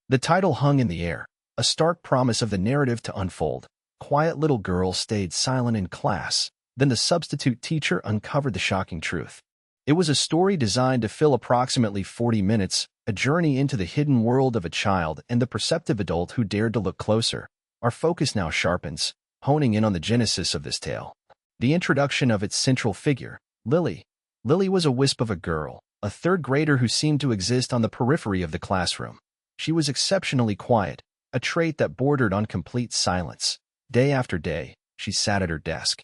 The title hung in the air, a stark promise of the narrative to unfold. Quiet little girl stayed silent in class. Then the substitute teacher uncovered the shocking truth. It was a story designed to fill approximately 40 minutes, a journey into the hidden world of a child and the perceptive adult who dared to look closer. Our focus now sharpens, honing in on the genesis of this tale. The introduction of its central figure, Lily. Lily was a wisp of a girl, a third grader who seemed to exist on the periphery of the classroom. She was exceptionally quiet, a trait that bordered on complete silence. Day after day, she sat at her desk,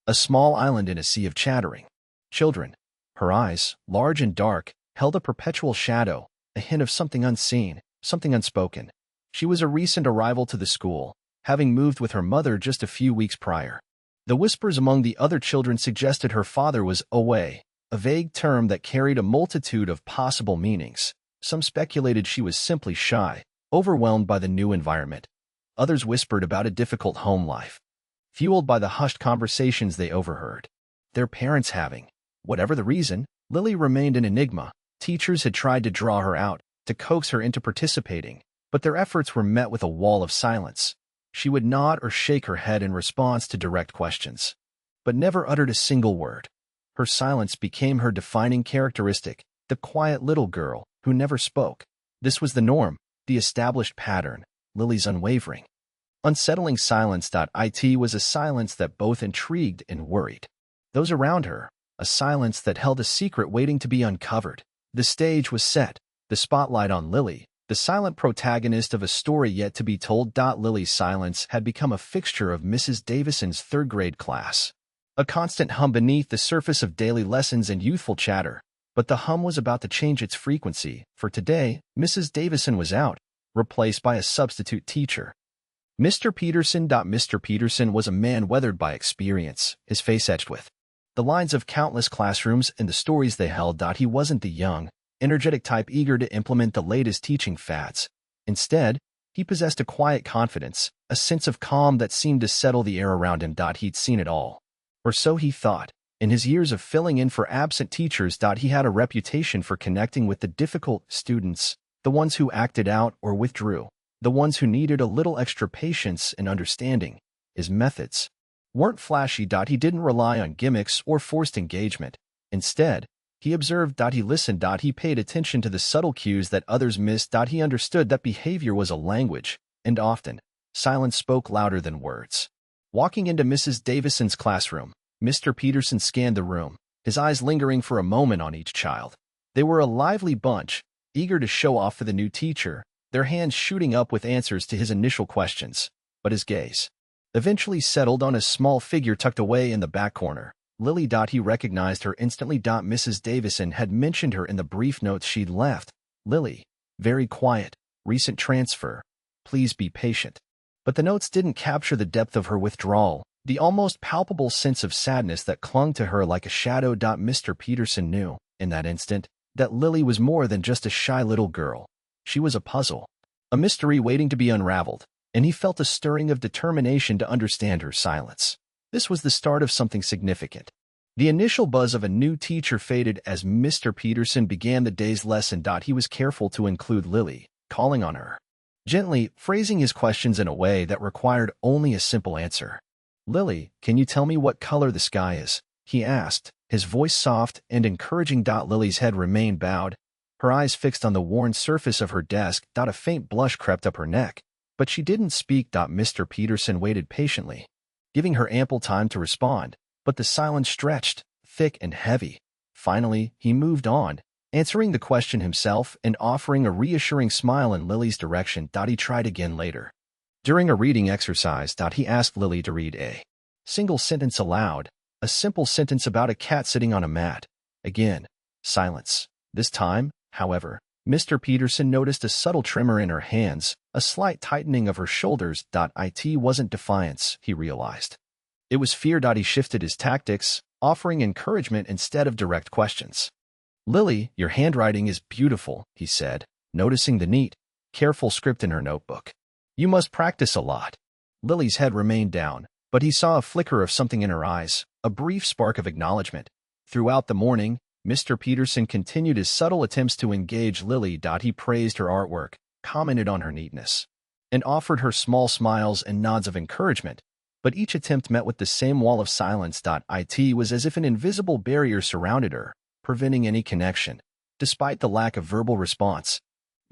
a small island in a sea of chattering children. Her eyes, large and dark, held a perpetual shadow, a hint of something unseen, something unspoken. She was a recent arrival to the school, having moved with her mother just a few weeks prior. The whispers among the other children suggested her father was away, a vague term that carried a multitude of possible meanings. Some speculated she was simply shy, overwhelmed by the new environment. Others whispered about a difficult home life, fueled by the hushed conversations they overheard. Their parents having. Whatever the reason, Lily remained an enigma. Teachers had tried to draw her out, to coax her into participating, but their efforts were met with a wall of silence. She would nod or shake her head in response to direct questions, but never uttered a single word. Her silence became her defining characteristic, the quiet little girl who never spoke. This was the norm, the established pattern, Lily's unwavering, unsettling silence. It was a silence that both intrigued and worried those around her, a silence that held a secret waiting to be uncovered. The stage was set, the spotlight on Lily, the silent protagonist of a story yet to be told. Lily's silence had become a fixture of Mrs. Davison's third-grade class, a constant hum beneath the surface of daily lessons and youthful chatter. But the hum was about to change its frequency, for today, Mrs. Davison was out, replaced by a substitute teacher. Mr. Peterson. Mr. Peterson was a man weathered by experience, his face etched with the lines of countless classrooms and the stories they held. He wasn't the young, energetic type eager to implement the latest teaching fads. Instead, he possessed a quiet confidence, a sense of calm that seemed to settle the air around him. He'd seen it all. Or so he thought. In his years of filling in for absent teachers, he had a reputation for connecting with the difficult students, the ones who acted out or withdrew, the ones who needed a little extra patience and understanding. His methods weren't flashy. He didn't rely on gimmicks or forced engagement. Instead, he observed. He listened. He paid attention to the subtle cues that others missed. He understood that behavior was a language, and often, silence spoke louder than words. Walking into Mrs. Davison's classroom, Mr. Peterson scanned the room, his eyes lingering for a moment on each child. They were a lively bunch, eager to show off for the new teacher, their hands shooting up with answers to his initial questions. But his gaze eventually settled on a small figure tucked away in the back corner. Lily. He recognized her instantly. Mrs. Davison had mentioned her in the brief notes she'd left. Lily, very quiet, recent transfer, please be patient. But the notes didn't capture the depth of her withdrawal, the almost palpable sense of sadness that clung to her like a shadow. Mr. Peterson knew, in that instant, that Lily was more than just a shy little girl. She was a puzzle, a mystery waiting to be unraveled, and he felt a stirring of determination to understand her silence. This was the start of something significant. The initial buzz of a new teacher faded as Mr. Peterson began the day's lesson. He was careful to include Lily, calling on her, gently phrasing his questions in a way that required only a simple answer. Lily, can you tell me what color the sky is? He asked, his voice soft and encouraging. Lily's head remained bowed, her eyes fixed on the worn surface of her desk. A faint blush crept up her neck, but she didn't speak. Mr. Peterson waited patiently, giving her ample time to respond, but the silence stretched, thick and heavy. Finally, he moved on, answering the question himself and offering a reassuring smile in Lily's direction. He tried again later. During a reading exercise, he asked Lily to read a single sentence aloud, a simple sentence about a cat sitting on a mat. Again, silence. This time, however, Mr. Peterson noticed a subtle tremor in her hands, a slight tightening of her shoulders. It wasn't defiance, he realized. It was fear. He shifted his tactics, offering encouragement instead of direct questions. Lily, your handwriting is beautiful, he said, noticing the neat, careful script in her notebook. You must practice a lot. Lily's head remained down, but he saw a flicker of something in her eyes, a brief spark of acknowledgement. Throughout the morning, Mr. Peterson continued his subtle attempts to engage Lily. He praised her artwork, commented on her neatness, and offered her small smiles and nods of encouragement, but each attempt met with the same wall of silence. It was as if an invisible barrier surrounded her, preventing any connection. Despite the lack of verbal response,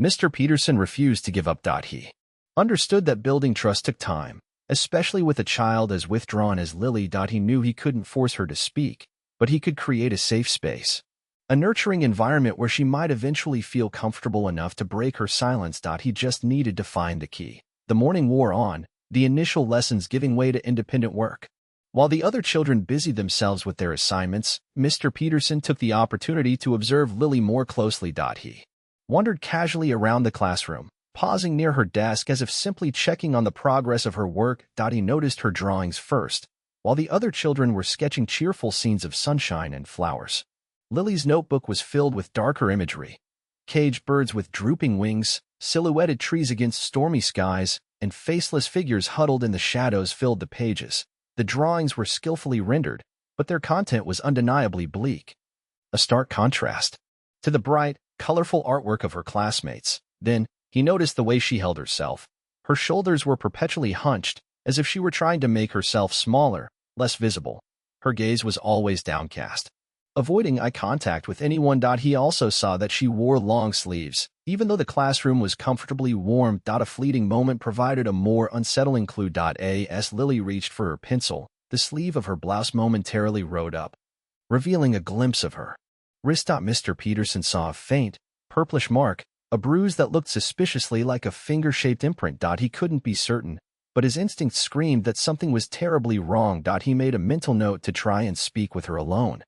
Mr. Peterson refused to give up. He understood that building trust took time, especially with a child as withdrawn as Lily. He knew he couldn't force her to speak, but he could create a safe space, a nurturing environment where she might eventually feel comfortable enough to break her silence. He just needed to find the key. The morning wore on, the initial lessons giving way to independent work. While the other children busied themselves with their assignments, Mr. Peterson took the opportunity to observe Lily more closely. He wandered casually around the classroom, pausing near her desk as if simply checking on the progress of her work. He noticed her drawings first, while the other children were sketching cheerful scenes of sunshine and flowers. Lily's notebook was filled with darker imagery: caged birds with drooping wings, silhouetted trees against stormy skies, and faceless figures huddled in the shadows filled the pages. The drawings were skillfully rendered, but their content was undeniably bleak, a stark contrast to the bright, colorful artwork of her classmates. Then, he noticed the way she held herself. Her shoulders were perpetually hunched, as if she were trying to make herself smaller, less visible. Her gaze was always downcast, avoiding eye contact with anyone. He also saw that she wore long sleeves, even though the classroom was comfortably warm. A fleeting moment provided a more unsettling clue. As Lily reached for her pencil, the sleeve of her blouse momentarily rode up, revealing a glimpse of her wrist. Mr. Peterson saw a faint, purplish mark, a bruise that looked suspiciously like a finger-shaped imprint. He couldn't be certain, but his instinct screamed that something was terribly wrong. He made a mental note to try and speak with her alone,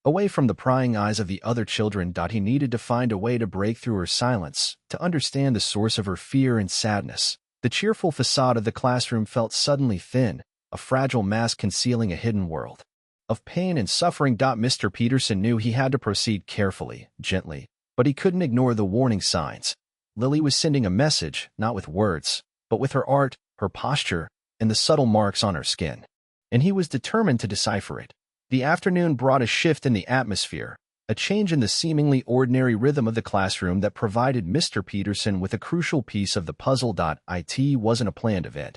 away from the prying eyes of the other children. He needed to find a way to break through her silence, to understand the source of her fear and sadness. The cheerful facade of the classroom felt suddenly thin, a fragile mask concealing a hidden world of pain and suffering. Mr. Peterson knew he had to proceed carefully, gently, but he couldn't ignore the warning signs. Lily was sending a message, not with words, but with her art, her posture, and the subtle marks on her skin. And he was determined to decipher it. The afternoon brought a shift in the atmosphere, a change in the seemingly ordinary rhythm of the classroom that provided Mr. Peterson with a crucial piece of the puzzle. It wasn't a planned event,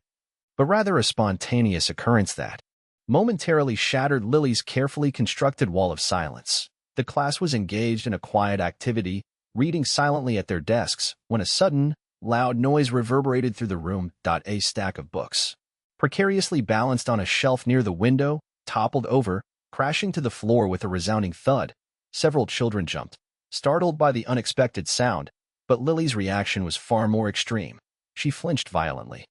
but rather a spontaneous occurrence that momentarily shattered Lily's carefully constructed wall of silence. The class was engaged in a quiet activity, reading silently at their desks, when a sudden, loud noise reverberated through the room. A stack of books, precariously balanced on a shelf near the window, toppled over, crashing to the floor with a resounding thud. Several children jumped, startled by the unexpected sound, but Lily's reaction was far more extreme. She flinched violently,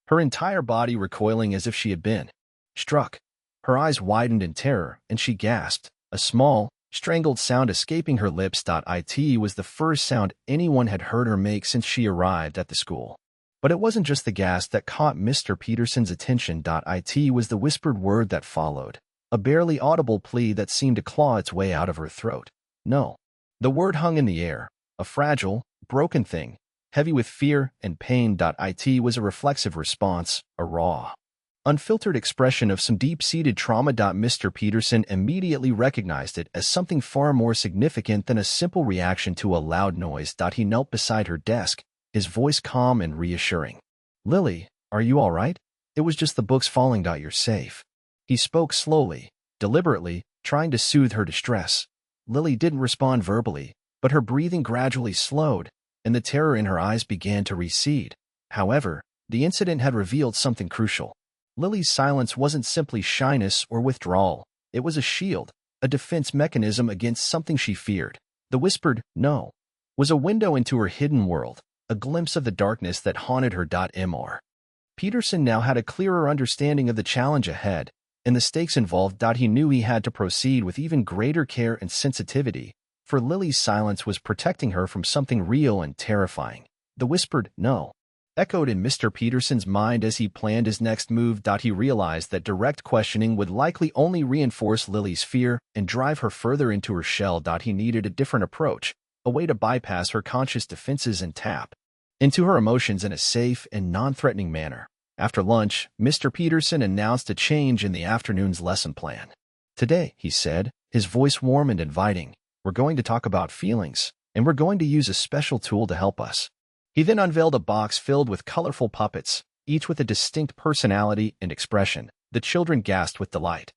her entire body recoiling as if she had been struck. Her eyes widened in terror, and she gasped, a small, strangled sound escaping her lips. It was the first sound anyone had heard her make since she arrived at the school. But it wasn't just the gasp that caught Mr. Peterson's attention. It was the whispered word that followed, a barely audible plea that seemed to claw its way out of her throat. No. The word hung in the air, a fragile, broken thing, heavy with fear and pain. It was a reflexive response, a raw, unfiltered expression of some deep-seated trauma. Mr. Peterson immediately recognized it as something far more significant than a simple reaction to a loud noise. He knelt beside her desk, his voice calm and reassuring. Lily, are you all right? It was just the books falling. You're safe. He spoke slowly, deliberately, trying to soothe her distress. Lily didn't respond verbally, but her breathing gradually slowed, and the terror in her eyes began to recede. However, the incident had revealed something crucial. Lily's silence wasn't simply shyness or withdrawal. It was a shield, a defense mechanism against something she feared. The whispered "no" was a window into her hidden world, a glimpse of the darkness that haunted her. Mr. Peterson now had a clearer understanding of the challenge ahead, and the stakes involved. He knew he had to proceed with even greater care and sensitivity, for Lily's silence was protecting her from something real and terrifying. The whispered "no" echoed in Mr. Peterson's mind as he planned his next move. He realized that direct questioning would likely only reinforce Lily's fear and drive her further into her shell. He needed a different approach, a way to bypass her conscious defenses and tap into her emotions in a safe and non-threatening manner. After lunch, Mr. Peterson announced a change in the afternoon's lesson plan. Today, he said, his voice warm and inviting, we're going to talk about feelings, and we're going to use a special tool to help us. He then unveiled a box filled with colorful puppets, each with a distinct personality and expression. The children gasped with delight,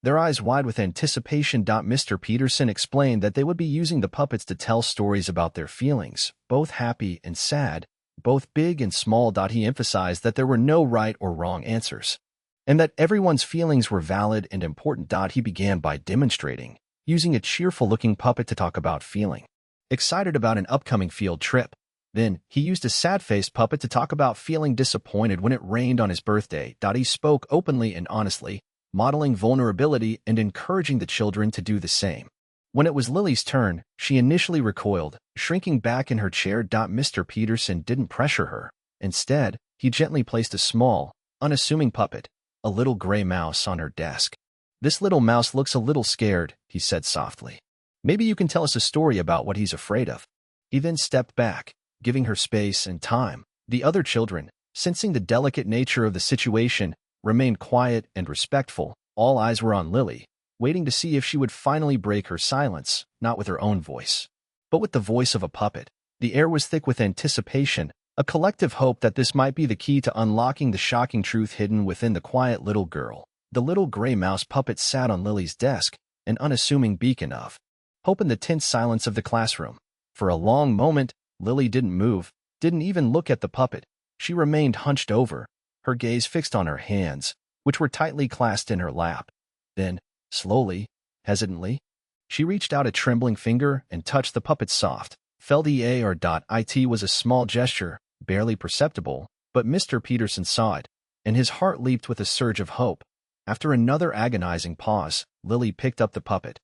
their eyes wide with anticipation. Mr. Peterson explained that they would be using the puppets to tell stories about their feelings, both happy and sad, both big and small. He emphasized that there were no right or wrong answers, and that everyone's feelings were valid and important. He began by demonstrating, using a cheerful-looking puppet to talk about feeling excited about an upcoming field trip. Then, he used a sad-faced puppet to talk about feeling disappointed when it rained on his birthday. He spoke openly and honestly, modeling vulnerability and encouraging the children to do the same. When it was Lily's turn, she initially recoiled, shrinking back in her chair. Mr. Peterson didn't pressure her. Instead, he gently placed a small, unassuming puppet, a little gray mouse, on her desk. "This little mouse looks a little scared," he said softly. "Maybe you can tell us a story about what he's afraid of." He then stepped back, giving her space and time. The other children, sensing the delicate nature of the situation, remained quiet and respectful. All eyes were on Lily, waiting to see if she would finally break her silence, not with her own voice, but with the voice of a puppet. The air was thick with anticipation, a collective hope that this might be the key to unlocking the shocking truth hidden within the quiet little girl. The little gray mouse puppet sat on Lily's desk, an unassuming beacon of hope in the tense silence of the classroom. For a long moment, Lily didn't move, didn't even look at the puppet. She remained hunched over, her gaze fixed on her hands, which were tightly clasped in her lap. Then, slowly, hesitantly, she reached out a trembling finger and touched the puppet's soft, felt ear. It was a small gesture, barely perceptible, but Mr. Peterson saw it, and his heart leaped with a surge of hope. After another agonizing pause, Lily picked up the puppet.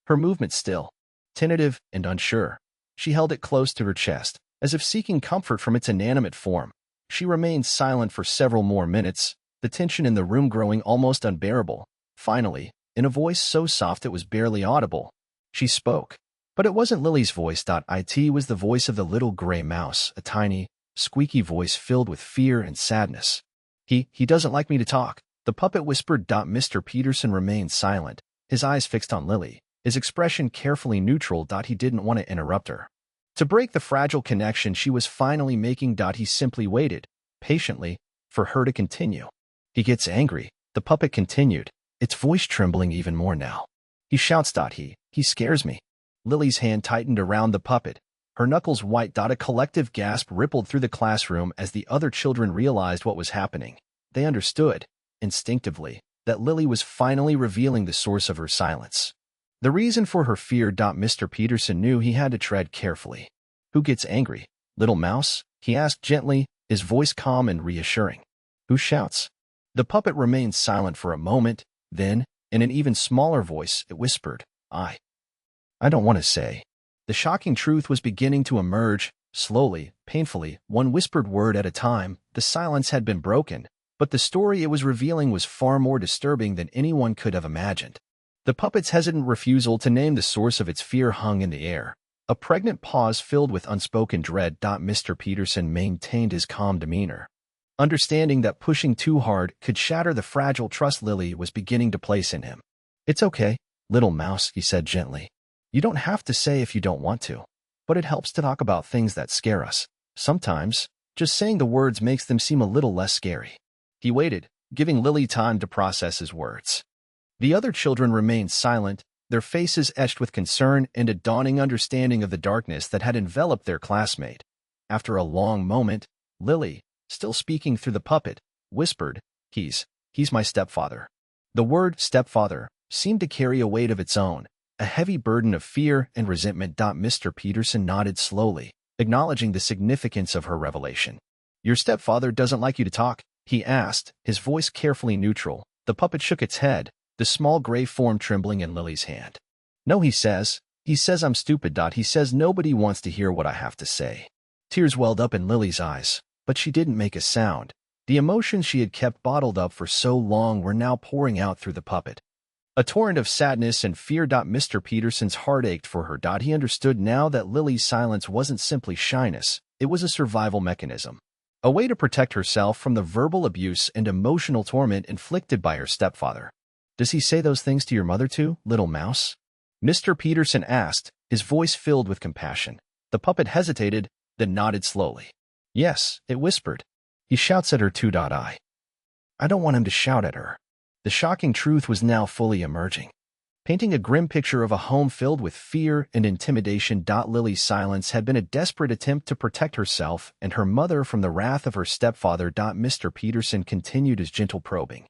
Her movement still, tentative and unsure. She held it close to her chest, as if seeking comfort from its inanimate form. She remained silent for several more minutes, the tension in the room growing almost unbearable. Finally, in a voice so soft it was barely audible, she spoke. But it wasn't Lily's voice. It was the voice of the little gray mouse, a tiny, squeaky voice filled with fear and sadness. He doesn't like me to talk," the puppet whispered. Mr. Peterson remained silent, his eyes fixed on Lily, his expression carefully neutral. He didn't want to interrupt her, to break the fragile connection she was finally making. He simply waited, patiently, for her to continue. "He gets angry," the puppet continued, its voice trembling even more now. "He shouts. He scares me." Lily's hand tightened around the puppet, her knuckles white. A collective gasp rippled through the classroom as the other children realized what was happening. They understood, instinctively, that Lily was finally revealing the source of her silence, the reason for her fear. Mr. Peterson knew he had to tread carefully. "Who gets angry, little mouse?" he asked gently, his voice calm and reassuring. "Who shouts?" The puppet remained silent for a moment, then, in an even smaller voice, it whispered, I don't want to say." The shocking truth was beginning to emerge, slowly, painfully, one whispered word at a time. The silence had been broken, but the story it was revealing was far more disturbing than anyone could have imagined. The puppet's hesitant refusal to name the source of its fear hung in the air, a pregnant pause filled with unspoken dread. Mr. Peterson maintained his calm demeanor, understanding that pushing too hard could shatter the fragile trust Lily was beginning to place in him. "It's okay, little mouse," he said gently. "You don't have to say if you don't want to, but it helps to talk about things that scare us. Sometimes, just saying the words makes them seem a little less scary." He waited, giving Lily time to process his words. The other children remained silent, their faces etched with concern and a dawning understanding of the darkness that had enveloped their classmate. After a long moment, Lily, still speaking through the puppet, whispered, He's my stepfather." The word stepfather seemed to carry a weight of its own, a heavy burden of fear and resentment. Mr. Peterson nodded slowly, acknowledging the significance of her revelation. "Your stepfather doesn't like you to talk?" he asked, his voice carefully neutral. The puppet shook its head, the small gray form trembling in Lily's hand. "No, he says I'm stupid. He says nobody wants to hear what I have to say." Tears welled up in Lily's eyes, but she didn't make a sound. The emotions she had kept bottled up for so long were now pouring out through the puppet. A torrent of sadness and fear. Mr. Peterson's heart ached for her. He understood now that Lily's silence wasn't simply shyness, it was a survival mechanism, a way to protect herself from the verbal abuse and emotional torment inflicted by her stepfather. "Does he say those things to your mother too, little mouse?" Mr. Peterson asked, his voice filled with compassion. The puppet hesitated, then nodded slowly. Yes, it whispered. He shouts at her too. I don't want him to shout at her. The shocking truth was now fully emerging, painting a grim picture of a home filled with fear and intimidation. Lily's silence had been a desperate attempt to protect herself and her mother from the wrath of her stepfather. Mr. Peterson continued his gentle probing,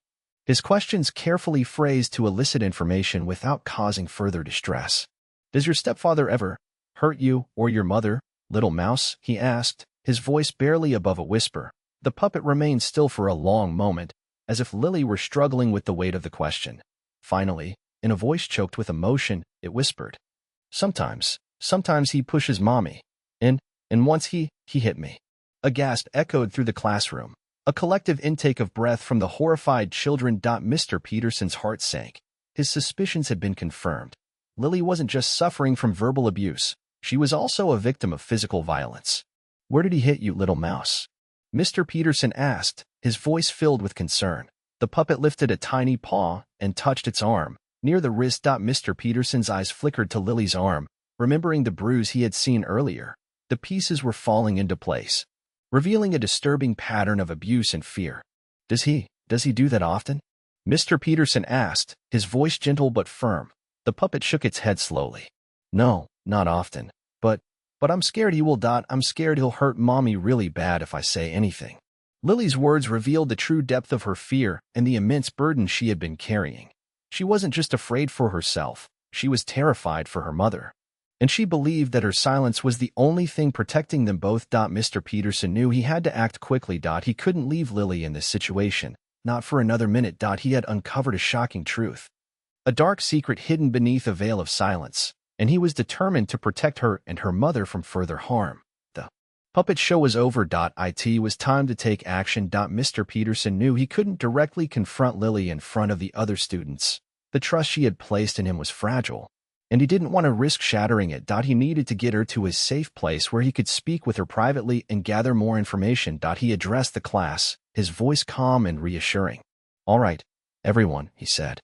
his questions carefully phrased to elicit information without causing further distress. Does your stepfather ever hurt you or your mother, little mouse? He asked, his voice barely above a whisper. The puppet remained still for a long moment, as if Lily were struggling with the weight of the question. Finally, in a voice choked with emotion, it whispered, Sometimes he pushes mommy. And once he hit me. A gasp echoed through the classroom, a collective intake of breath from the horrified children. Mr. Peterson's heart sank. His suspicions had been confirmed. Lily wasn't just suffering from verbal abuse. She was also a victim of physical violence. Where did he hit you, little mouse? Mr. Peterson asked, his voice filled with concern. The puppet lifted a tiny paw and touched its arm, near the wrist. Mr. Peterson's eyes flickered to Lily's arm, remembering the bruise he had seen earlier. The pieces were falling into place, revealing a disturbing pattern of abuse and fear. Does he do that often? Mr. Peterson asked, his voice gentle but firm. The puppet shook its head slowly. No, not often. But I'm scared he will. I'm scared he'll hurt mommy really bad if I say anything. Lily's words revealed the true depth of her fear and the immense burden she had been carrying. She wasn't just afraid for herself, she was terrified for her mother. And she believed that her silence was the only thing protecting them both. Mr. Peterson knew he had to act quickly. He couldn't leave Lily in this situation, not for another minute. He had uncovered a shocking truth, a dark secret hidden beneath a veil of silence, and he was determined to protect her and her mother from further harm. The puppet show was over. It was time to take action. Mr. Peterson knew he couldn't directly confront Lily in front of the other students. The trust she had placed in him was fragile, and he didn't want to risk shattering it. He needed to get her to his safe place where he could speak with her privately and gather more information. He addressed the class, his voice calm and reassuring. All right, everyone, he said.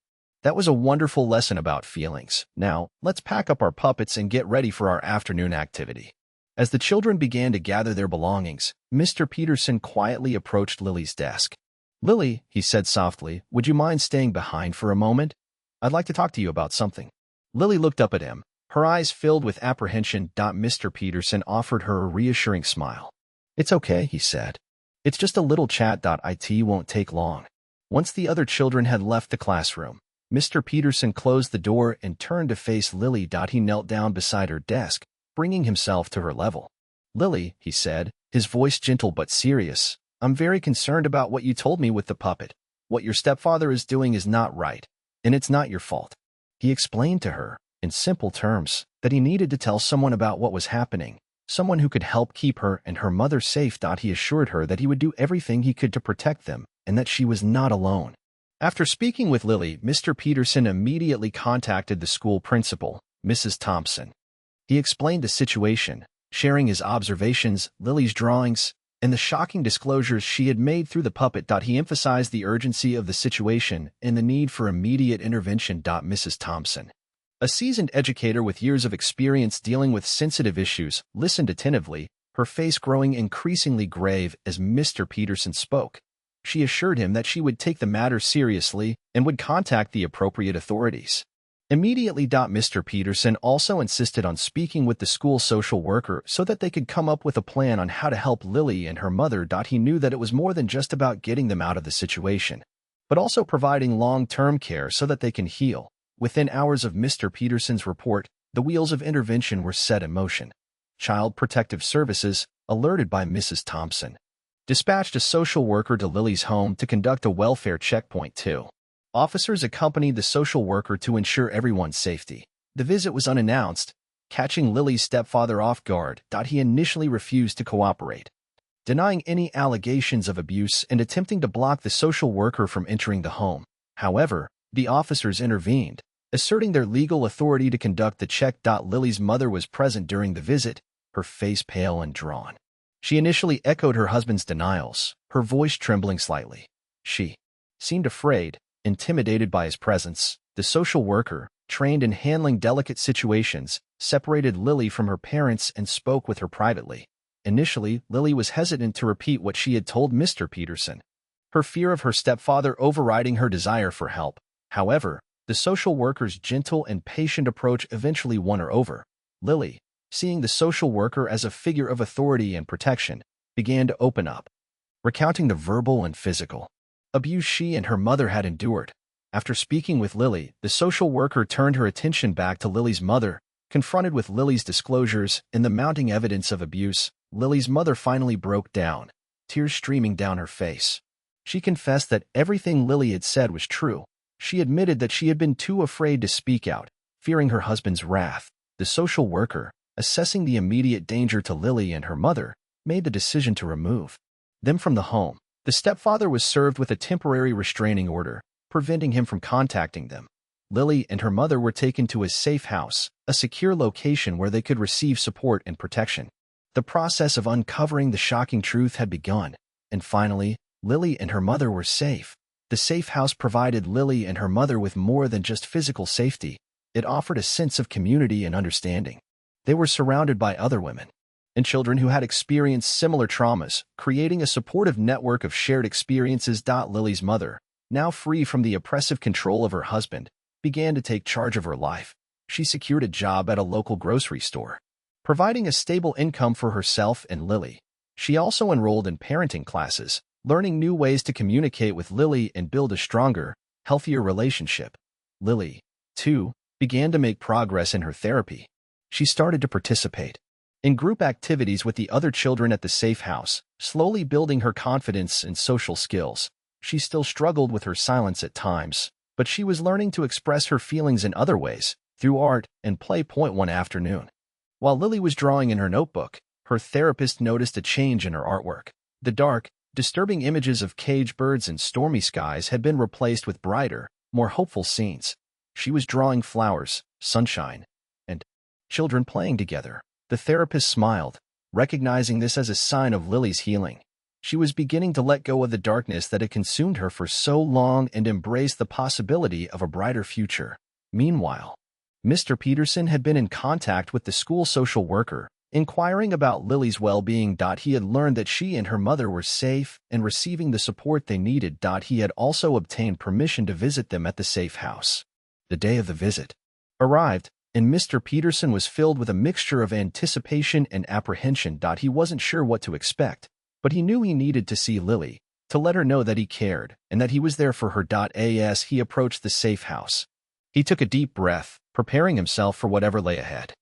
That was a wonderful lesson about feelings. Now, let's pack up our puppets and get ready for our afternoon activity. As the children began to gather their belongings, Mr. Peterson quietly approached Lily's desk. Lily, he said softly, would you mind staying behind for a moment? I'd like to talk to you about something. Lily looked up at him, her eyes filled with apprehension. Mr. Peterson offered her a reassuring smile. It's okay, he said. It's just a little chat. It won't take long. Once the other children had left the classroom, Mr. Peterson closed the door and turned to face Lily. He knelt down beside her desk, bringing himself to her level. Lily, he said, his voice gentle but serious, I'm very concerned about what you told me with the puppet. What your stepfather is doing is not right, and it's not your fault. He explained to her, in simple terms, that he needed to tell someone about what was happening, someone who could help keep her and her mother safe. He assured her that he would do everything he could to protect them, and that she was not alone. After speaking with Lily, Mr. Peterson immediately contacted the school principal, Mrs. Thompson. He explained the situation, sharing his observations, Lily's drawings, and the shocking disclosures she had made through the puppet. He emphasized the urgency of the situation and the need for immediate intervention. Mrs. Thompson, a seasoned educator with years of experience dealing with sensitive issues, listened attentively, her face growing increasingly grave as Mr. Peterson spoke. She assured him that she would take the matter seriously and would contact the appropriate authorities immediately. Mr. Peterson also insisted on speaking with the school social worker so that they could come up with a plan on how to help Lily and her mother. He knew that it was more than just about getting them out of the situation, but also providing long-term care so that they can heal. Within hours of Mr. Peterson's report, the wheels of intervention were set in motion. Child Protective Services, alerted by Mrs. Thompson, dispatched a social worker to Lily's home to conduct a welfare checkpoint too. Officers accompanied the social worker to ensure everyone's safety. The visit was unannounced, catching Lily's stepfather off guard. He initially refused to cooperate, denying any allegations of abuse and attempting to block the social worker from entering the home. However, the officers intervened, asserting their legal authority to conduct the check. Lily's mother was present during the visit, her face pale and drawn. She initially echoed her husband's denials, her voice trembling slightly. She seemed afraid, intimidated by his presence. The social worker, trained in handling delicate situations, separated Lily from her parents and spoke with her privately. Initially, Lily was hesitant to repeat what she had told Mr. Peterson, her fear of her stepfather overriding her desire for help. However, the social worker's gentle and patient approach eventually won her over. Lily, seeing the social worker as a figure of authority and protection, began to open up, recounting the verbal and physical abuse she and her mother had endured. After speaking with Lily, the social worker turned her attention back to Lily's mother. Confronted with Lily's disclosures and the mounting evidence of abuse, Lily's mother finally broke down, tears streaming down her face. She confessed that everything Lily had said was true. She admitted that she had been too afraid to speak out, fearing her husband's wrath. The social worker, assessing the immediate danger to Lily and her mother, made the decision to remove them from the home. The stepfather was served with a temporary restraining order, preventing him from contacting them. Lily and her mother were taken to a safe house, a secure location where they could receive support and protection. The process of uncovering the shocking truth had begun, and finally, Lily and her mother were safe. The safe house provided Lily and her mother with more than just physical safety. It offered a sense of community and understanding. They were surrounded by other women and children who had experienced similar traumas, creating a supportive network of shared experiences. Lily's mother, now free from the oppressive control of her husband, began to take charge of her life. She secured a job at a local grocery store, providing a stable income for herself and Lily. She also enrolled in parenting classes, learning new ways to communicate with Lily and build a stronger, healthier relationship. Lily, too, began to make progress in her therapy. She started to participate in group activities with the other children at the safe house, slowly building her confidence and social skills. She still struggled with her silence at times, but she was learning to express her feelings in other ways, through art and play. One afternoon, while Lily was drawing in her notebook, her therapist noticed a change in her artwork. The dark, disturbing images of caged birds and stormy skies had been replaced with brighter, more hopeful scenes. She was drawing flowers, sunshine, and children playing together. The therapist smiled, recognizing this as a sign of Lily's healing. She was beginning to let go of the darkness that had consumed her for so long and embrace the possibility of a brighter future. Meanwhile, Mr. Peterson had been in contact with the school social worker, inquiring about Lily's well-being. He had learned that she and her mother were safe and receiving the support they needed. He had also obtained permission to visit them at the safe house. The day of the visit arrived, and Mr. Peterson was filled with a mixture of anticipation and apprehension. He wasn't sure what to expect, but he knew he needed to see Lily, to let her know that he cared and that he was there for her. As he approached the safe house, he took a deep breath, preparing himself for whatever lay ahead.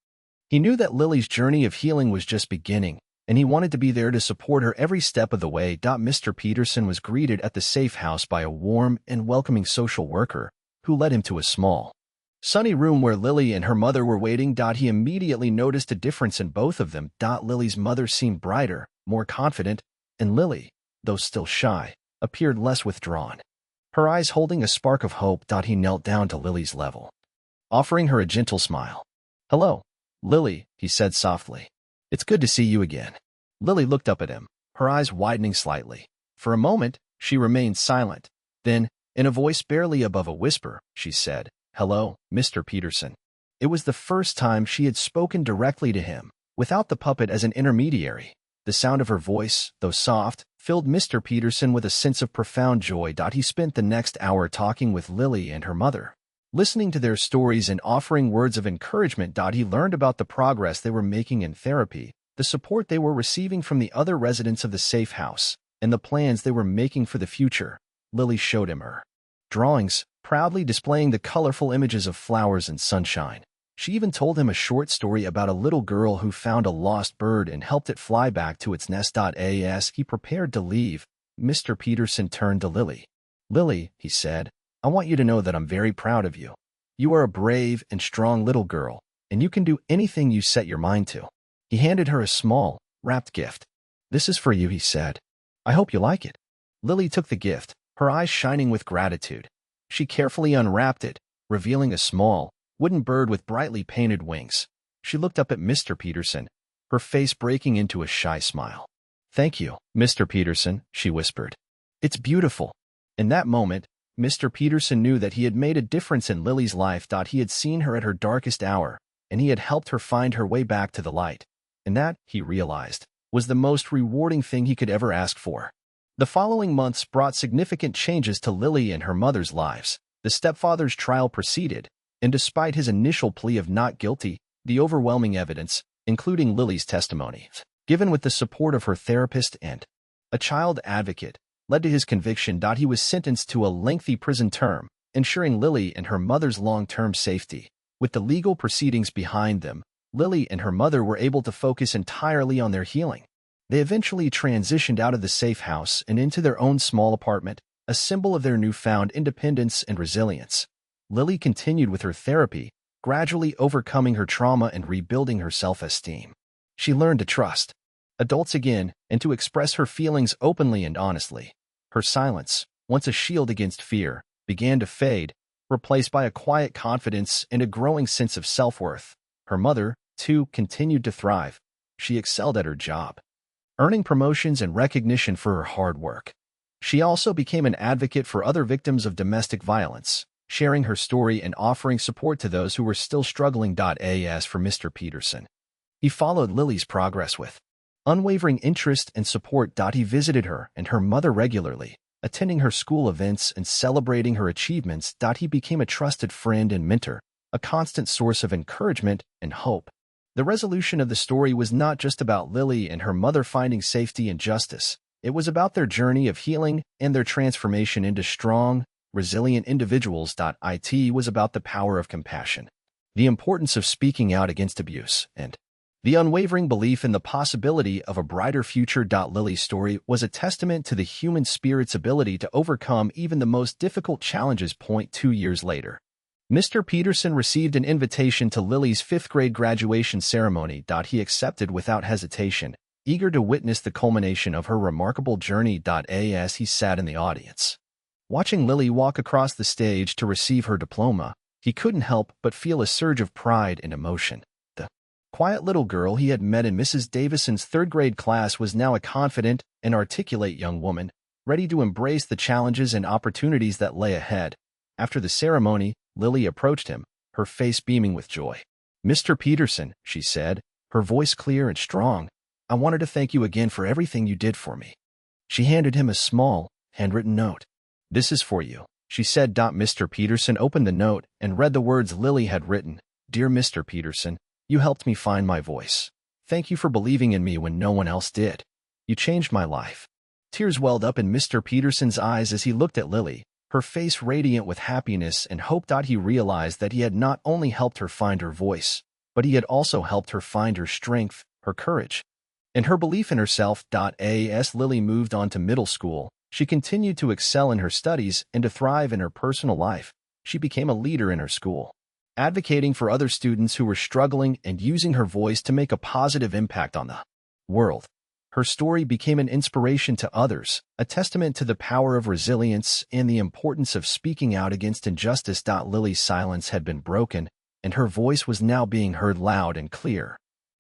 He knew that Lily's journey of healing was just beginning, and he wanted to be there to support her every step of the way. Mr. Peterson was greeted at the safe house by a warm and welcoming social worker, who led him to a small, sunny room where Lily and her mother were waiting. He immediately noticed a difference in both of them. Lily's mother seemed brighter, more confident, and Lily, though still shy, appeared less withdrawn, her eyes holding a spark of hope. He knelt down to Lily's level, offering her a gentle smile. "Hello, Lily," he said softly. "It's good to see you again." Lily looked up at him, her eyes widening slightly. For a moment, she remained silent. Then, in a voice barely above a whisper, she said, "Hello, Mr. Peterson." It was the first time she had spoken directly to him, without the puppet as an intermediary. The sound of her voice, though soft, filled Mr. Peterson with a sense of profound joy. He spent the next hour talking with Lily and her mother, listening to their stories and offering words of encouragement. He learned about the progress they were making in therapy, the support they were receiving from the other residents of the safe house, and the plans they were making for the future. Lily showed him her drawings, proudly displaying the colorful images of flowers and sunshine. She even told him a short story about a little girl who found a lost bird and helped it fly back to its nest. As he prepared to leave, Mr. Peterson turned to Lily. "Lily," he said, "I want you to know that I'm very proud of you. You are a brave and strong little girl, and you can do anything you set your mind to." He handed her a small, wrapped gift. "This is for you," he said. "I hope you like it." Lily took the gift, her eyes shining with gratitude. She carefully unwrapped it, revealing a small, wooden bird with brightly painted wings. She looked up at Mr. Peterson, her face breaking into a shy smile. "Thank you, Mr. Peterson," she whispered. "It's beautiful." In that moment, Mr. Peterson knew that he had made a difference in Lily's life. He had seen her at her darkest hour, and he had helped her find her way back to the light. And that, he realized, was the most rewarding thing he could ever ask for. The following months brought significant changes to Lily and her mother's lives. The stepfather's trial proceeded, and despite his initial plea of not guilty, the overwhelming evidence, including Lily's testimony, given with the support of her therapist and a child advocate, led to his conviction that he was sentenced to a lengthy prison term, ensuring Lily and her mother's long-term safety. With the legal proceedings behind them, Lily and her mother were able to focus entirely on their healing. They eventually transitioned out of the safe house and into their own small apartment, a symbol of their newfound independence and resilience. Lily continued with her therapy, gradually overcoming her trauma and rebuilding her self-esteem. She learned to trust adults again and to express her feelings openly and honestly. Her silence, once a shield against fear, began to fade, replaced by a quiet confidence and a growing sense of self-worth. Her mother, too, continued to thrive. She excelled at her job, earning promotions and recognition for her hard work. She also became an advocate for other victims of domestic violence, sharing her story and offering support to those who were still struggling. As for Mr. Peterson, he followed Lily's progress with unwavering interest and support. He visited her and her mother regularly, attending her school events and celebrating her achievements. He became a trusted friend and mentor, a constant source of encouragement and hope. The resolution of the story was not just about Lily and her mother finding safety and justice. It was about their journey of healing and their transformation into strong, resilient individuals. It was about the power of compassion, the importance of speaking out against abuse, and the unwavering belief in the possibility of a brighter future. Lily's story was a testament to the human spirit's ability to overcome even the most difficult challenges. 2 years later, Mr. Peterson received an invitation to Lily's 5th grade graduation ceremony. He accepted without hesitation, eager to witness the culmination of her remarkable journey. As he sat in the audience, watching Lily walk across the stage to receive her diploma, he couldn't help but feel a surge of pride and emotion. The quiet little girl he had met in Mrs. Davison's 3rd grade class was now a confident and articulate young woman, ready to embrace the challenges and opportunities that lay ahead. After the ceremony, Lily approached him, her face beaming with joy. "Mr. Peterson," she said, her voice clear and strong, "I wanted to thank you again for everything you did for me." She handed him a small, handwritten note. "This is for you," she said. Mr. Peterson opened the note and read the words Lily had written. "Dear Mr. Peterson, you helped me find my voice. Thank you for believing in me when no one else did. You changed my life." Tears welled up in Mr. Peterson's eyes as he looked at Lily, her face radiant with happiness and hope. He realized that he had not only helped her find her voice, but he had also helped her find her strength, her courage, and her belief in herself. As Lily moved on to middle school, she continued to excel in her studies and to thrive in her personal life. She became a leader in her school, advocating for other students who were struggling and using her voice to make a positive impact on the world. Her story became an inspiration to others, a testament to the power of resilience and the importance of speaking out against injustice. Lily's silence had been broken, and her voice was now being heard loud and clear,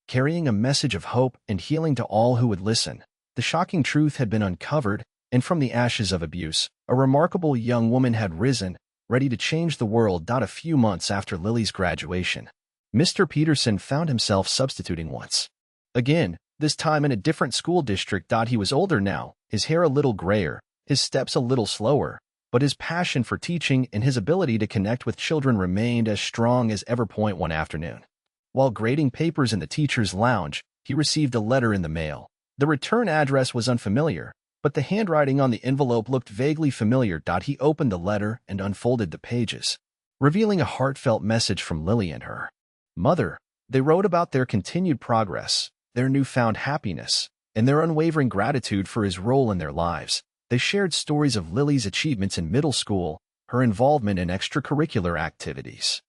carrying a message of hope and healing to all who would listen. The shocking truth had been uncovered, and from the ashes of abuse, a remarkable young woman had risen, ready to change the world. A few months after Lily's graduation, Mr. Peterson found himself substituting once again, this time in a different school district. He was older now, his hair a little grayer, his steps a little slower, but his passion for teaching and his ability to connect with children remained as strong as ever. One afternoon, while grading papers in the teacher's lounge, he received a letter in the mail. The return address was unfamiliar, but the handwriting on the envelope looked vaguely familiar. He opened the letter and unfolded the pages, revealing a heartfelt message from Lily and her mother. They wrote about their continued progress, their newfound happiness, and their unwavering gratitude for his role in their lives. They shared stories of Lily's achievements in middle school, her involvement in extracurricular activities,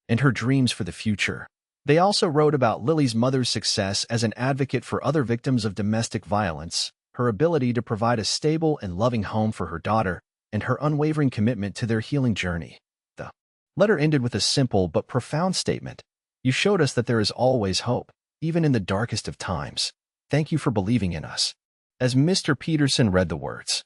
and her dreams for the future. They also wrote about Lily's mother's success as an advocate for other victims of domestic violence, her ability to provide a stable and loving home for her daughter, and her unwavering commitment to their healing journey. The letter ended with a simple but profound statement. "You showed us that there is always hope, even in the darkest of times. Thank you for believing in us." As Mr. Peterson read the words,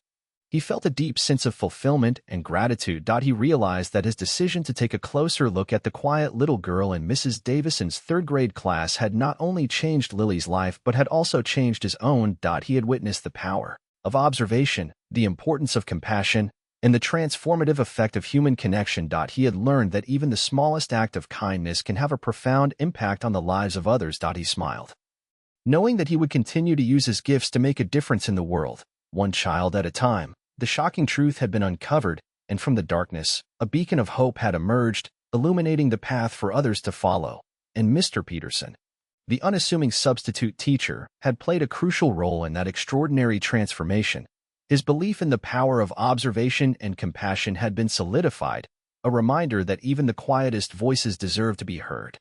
He felt a deep sense of fulfillment and gratitude. He realized that his decision to take a closer look at the quiet little girl in Mrs. Davison's third-grade class had not only changed Lily's life but had also changed his own. He had witnessed the power of observation, the importance of compassion, and the transformative effect of human connection. He had learned that even the smallest act of kindness can have a profound impact on the lives of others. He smiled, knowing that he would continue to use his gifts to make a difference in the world, one child at a time. The shocking truth had been uncovered, and from the darkness, a beacon of hope had emerged, illuminating the path for others to follow. And Mr. Peterson, the unassuming substitute teacher, had played a crucial role in that extraordinary transformation. His belief in the power of observation and compassion had been solidified, a reminder that even the quietest voices deserve to be heard.